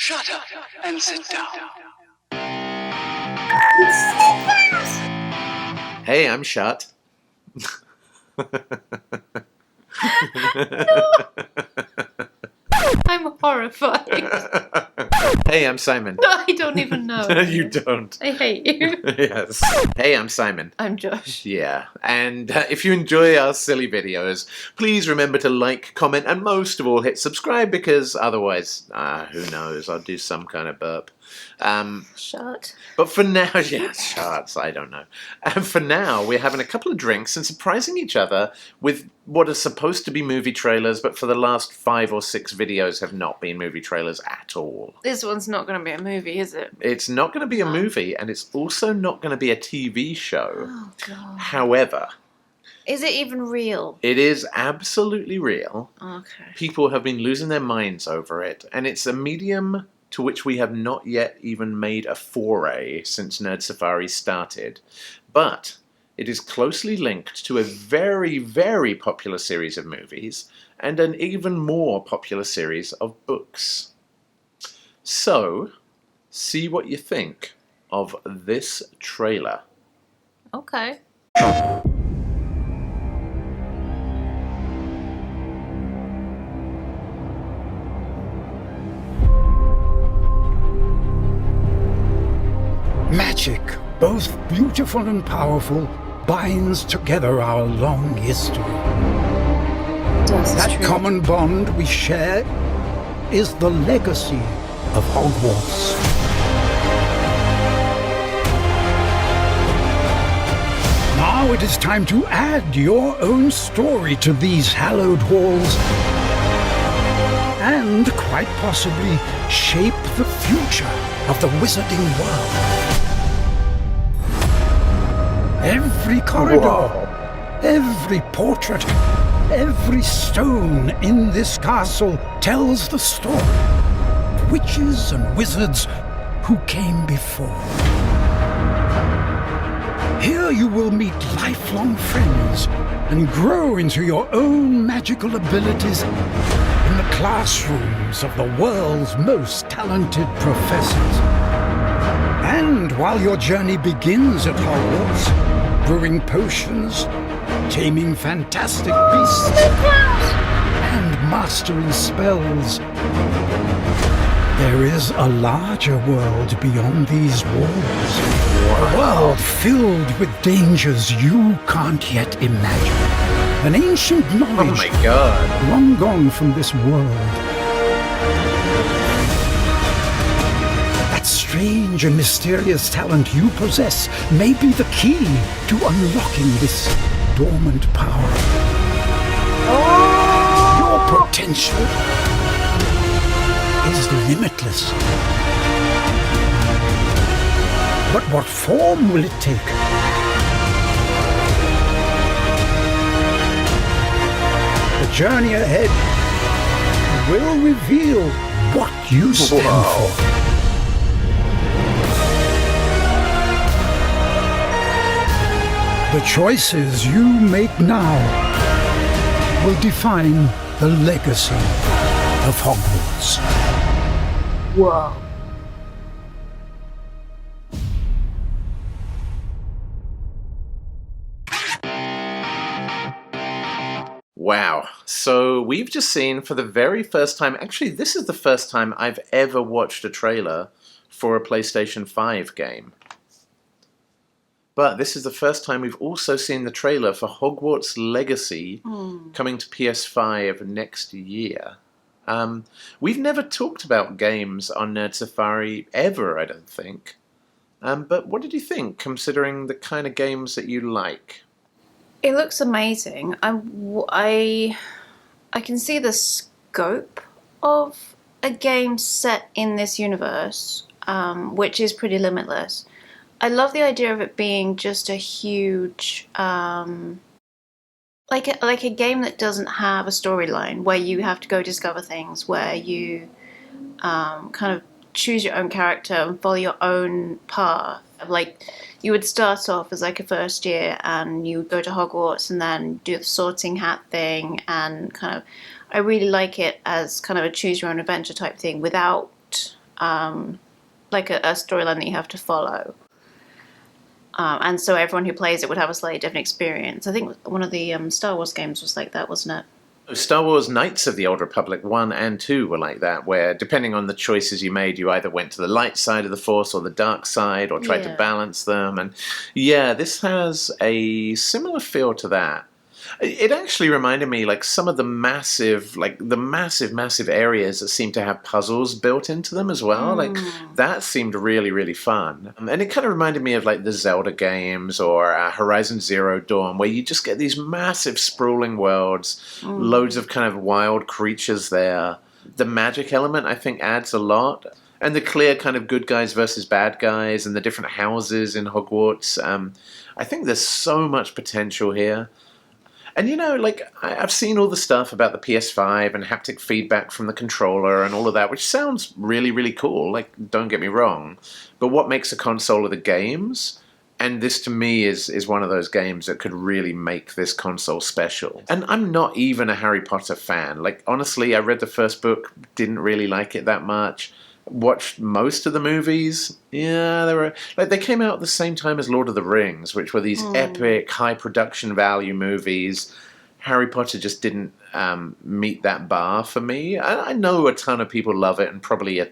Shut up and sit down. Hey, I'm Shart. I'm horrified. Hey, I'm Simon. I don't even know. You don't. I hate you. Yes. Hey, I'm Simon. I'm Josh. Yeah, and if you enjoy our silly videos, please remember to like, comment, and most of all hit subscribe, because otherwise, who knows, I'll do some kind of burp. Shut. But for now, yeah, shards, I don't know. And for now, we're having a couple of drinks and surprising each other with what are supposed to be movie trailers, but for the last 5 or 6 videos have not been movie trailers at all. This one's not going to be a movie, is it? It's not going to be a movie, and it's also not going to be a TV show. Oh, God. However, Is it even real? it is absolutely real. Okay. People have been losing their minds over it, and it's a medium to which we have not yet even made a foray since Nerd Safari started. But it is closely linked to a very, very popular series of movies and an even more popular series of books. So, see what you think of this trailer. Okay. Magic, both beautiful and powerful, binds together our long history. That common bond we share is the legacy of Hogwarts. Now it is time to add your own story to these hallowed halls and, quite possibly, shape the future of the wizarding world. Every corridor, every portrait, every stone in this castle tells the story of witches and wizards who came before. Here you will meet lifelong friends and grow into your own magical abilities in the classrooms of the world's most talented professors. And while your journey begins at Hogwarts, brewing potions, taming fantastic beasts, and mastering spells, there is a larger world beyond these walls. A world filled with dangers you can't yet imagine. An ancient knowledge Oh my god. long gone from this world. That strange and mysterious talent you possess may be the key to unlocking this dormant power. Your potential is limitless. But what form will it take? The journey ahead will reveal what you stand for. The choices you make now will define the legacy of Hogwarts. Whoa. Wow. So we've just seen for the very first time, actually this is the first time I've ever watched a trailer for a PlayStation 5 game. But this is the first time we've also seen the trailer for Hogwarts Legacy coming to PS5 next year. We've never talked about games on Nerd Safari ever, I don't think. But what did you think, considering the kind of games that you like? It looks amazing. I can see the scope of a game set in this universe, which is pretty limitless. I love the idea of it being just a huge, like a game that doesn't have a storyline, where you have to go discover things, where you kind of choose your own character and follow your own path. Like, you would start off as like a first year and you would go to Hogwarts and then do the sorting hat thing, and kind of, I really like it as kind of a choose your own adventure type thing without like a storyline that you have to follow. And so everyone who plays it would have a slightly different experience. I think one of the Star Wars games was like that, wasn't it? Star Wars Knights of the Old Republic 1 and 2 were like that, where depending on the choices you made, you either went to the light side of the Force or the dark side, or tried to balance them. And yeah, this has a similar feel to that. It actually reminded me, like, some of the massive areas that seem to have puzzles built into them as well. Like, that seemed really, really fun. And it kind of reminded me of, like, the Zelda games or Horizon Zero Dawn, where you just get these massive sprawling worlds, loads of kind of wild creatures there. The magic element, I think, adds a lot. And the clear kind of good guys versus bad guys and the different houses in Hogwarts. I think there's so much potential here. And, you know, like, I've seen all the stuff about the PS5 and haptic feedback from the controller and all of that, which sounds really, really cool. Like, don't get me wrong. But what makes a console are the games? And this, to me, is one of those games that could really make this console special. And I'm not even a Harry Potter fan. Like, honestly, I read the first book, didn't really like it that much. Watched most of the movies. Yeah, they came out at the same time as Lord of the Rings, which were these epic, high production value movies. Harry Potter just didn't meet that bar for me. I know a ton of people love it and probably are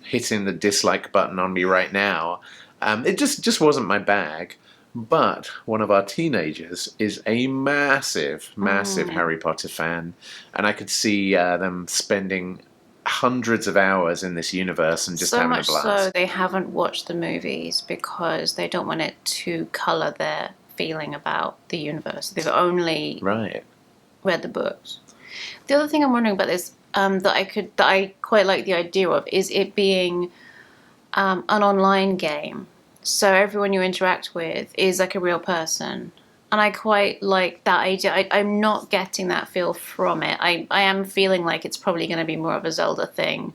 hitting the dislike button on me right now. It just wasn't my bag. But one of our teenagers is a massive Harry Potter fan, and I could see them spending hundreds of hours in this universe and just having a blast. So much so they haven't watched the movies because they don't want it to colour their feeling about the universe. They've only read the books. The other thing I'm wondering about this that I quite like the idea of is it being an online game. So everyone you interact with is like a real person. And I quite like that idea. I'm not getting that feel from it. I am feeling like it's probably going to be more of a Zelda thing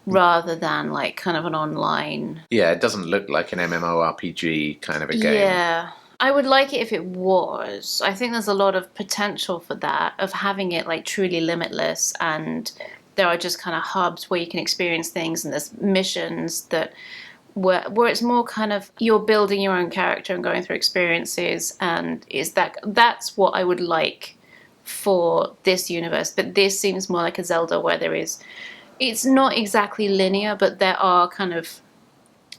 rather than like kind of an online... Yeah, it doesn't look like an MMORPG kind of a game. Yeah. I would like it if it was. I think there's a lot of potential for that, of having it like truly limitless, and there are just kind of hubs where you can experience things, and there's missions that... Where it's more kind of you're building your own character and going through experiences, and that's what I would like for this universe. But this seems more like a Zelda where it's not exactly linear, but there are kind of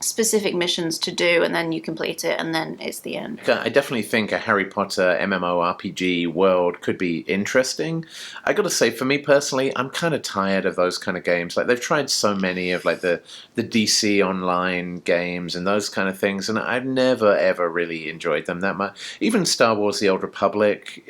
specific missions to do, and then you complete it, and then it's the end. I definitely think a Harry Potter MMORPG world could be interesting. I gotta say, for me personally, I'm kind of tired of those kind of games. Like, they've tried so many of like the DC online games and those kind of things, and I've never ever really enjoyed them that much. Even Star Wars: The Old Republic,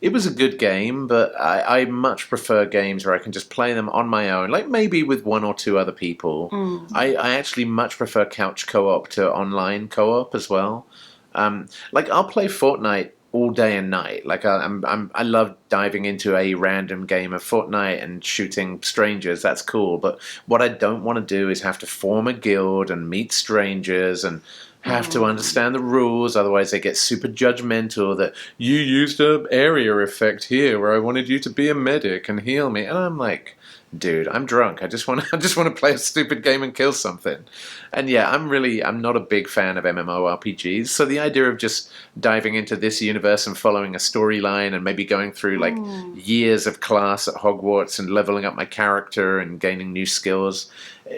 it was a good game, but I much prefer games where I can just play them on my own, like maybe with one or two other people. I actually much prefer couch co-op to online co-op as well. Like, I'll play Fortnite all day and night. Like, I love diving into a random game of Fortnite and shooting strangers. That's cool. But what I don't want to do is have to form a guild and meet strangers and have to understand the rules, otherwise they get super judgmental that you used an area effect here where I wanted you to be a medic and heal me. And I'm like, dude, I'm drunk. I just want to play a stupid game and kill something. And yeah, I'm not a big fan of MMORPGs. So the idea of just diving into this universe and following a storyline and maybe going through like years of class at Hogwarts and leveling up my character and gaining new skills.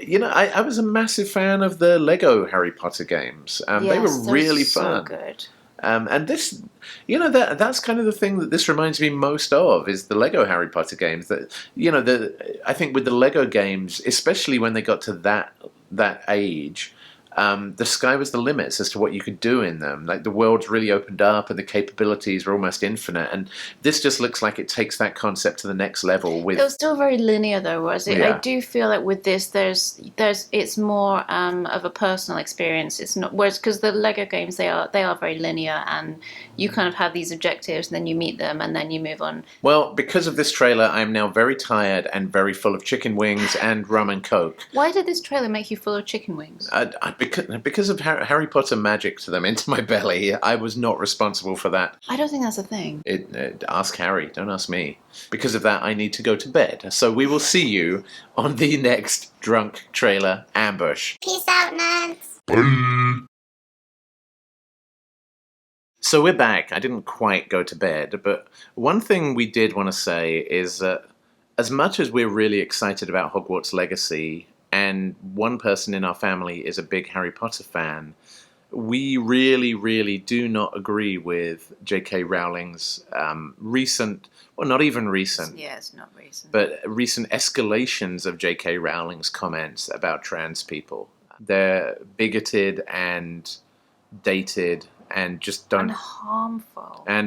You know, I was a massive fan of the Lego Harry Potter games. They were really fun. So good. And this, you know, that's kind of the thing that this reminds me most of, is the Lego Harry Potter games. That, you know, I think with the Lego games, especially when they got to that age, the sky was the limits as to what you could do in them. Like, the world's really opened up and the capabilities were almost infinite. And this just looks like it takes that concept to the next level. It was still very linear, though, was it? Yeah. I do feel like with this, it's more of a personal experience. It's not, whereas because the Lego games, they are very linear, and you kind of have these objectives, and then you meet them, and then you move on. Well, because of this trailer, I'm now very tired and very full of chicken wings and rum and coke. Why did this trailer make you full of chicken wings? Because of Harry Potter magic to them into my belly, I was not responsible for that. I don't think that's a thing. Ask Harry, don't ask me. Because of that, I need to go to bed. So we will see you on the next Drunk Trailer Ambush. Peace out, nerds. Bye. So we're back. I didn't quite go to bed, but one thing we did want to say is that as much as we're really excited about Hogwarts Legacy, and one person in our family is a big Harry Potter fan, we really, really do not agree with JK Rowling's recent, well, not even recent. Yeah, it's not recent. But recent escalations of JK Rowling's comments about trans people. They're bigoted and dated and just don't... And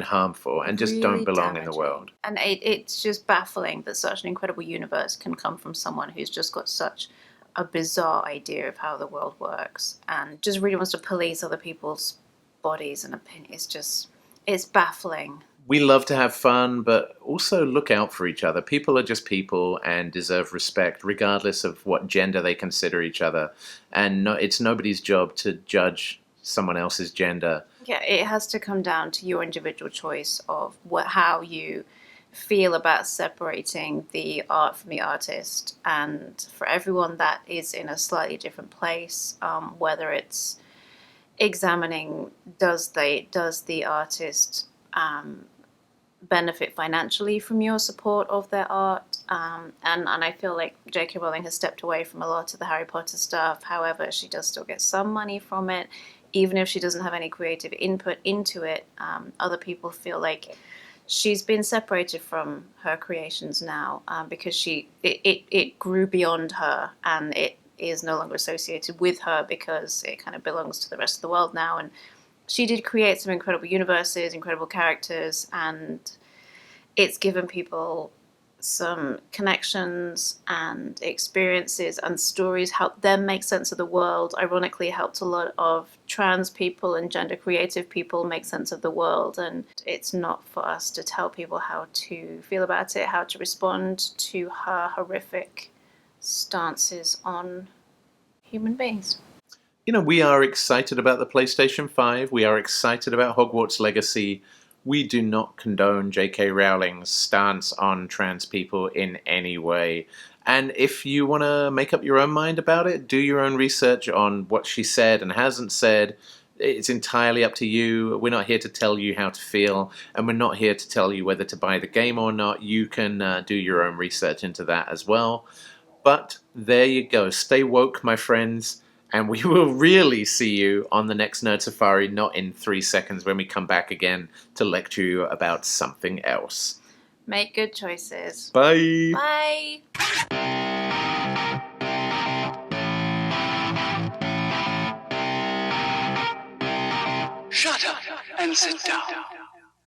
harmful. And just don't belong in the world. And it's just baffling that such an incredible universe can come from someone who's just got such a bizarre idea of how the world works and just really wants to police other people's bodies and opinions. It's baffling. We love to have fun, but also look out for each other. People are just people and deserve respect, regardless of what gender they consider each other. And it's nobody's job to judge someone else's gender. Yeah, it has to come down to your individual choice of how you feel about separating the art from the artist, and for everyone that is in a slightly different place, whether it's examining does the artist benefit financially from your support of their art, and I feel like JK Rowling has stepped away from a lot of the Harry Potter stuff. However, she does still get some money from it, even if she doesn't have any creative input into it. Other people feel like she's been separated from her creations now, because it grew beyond her and it is no longer associated with her because it kind of belongs to the rest of the world now. And she did create some incredible universes, incredible characters, and it's given people some connections and experiences and stories, helped them make sense of the world. Ironically, helped a lot of trans people and gender creative people make sense of the world. And it's not for us to tell people how to feel about it, how to respond to her horrific stances on human beings. You know, we are excited about the PlayStation 5. We are excited about Hogwarts Legacy. We do not condone JK Rowling's stance on trans people in any way. And if you want to make up your own mind about it, do your own research on what she said and hasn't said. It's entirely up to you. We're not here to tell you how to feel, and we're not here to tell you whether to buy the game or not. You can do your own research into that as well. But there you go. Stay woke, my friends. And we will really see you on the next Nerd Safari, not in 3 seconds when we come back again to lecture you about something else. Make good choices. Bye. Bye. Shut up and sit down.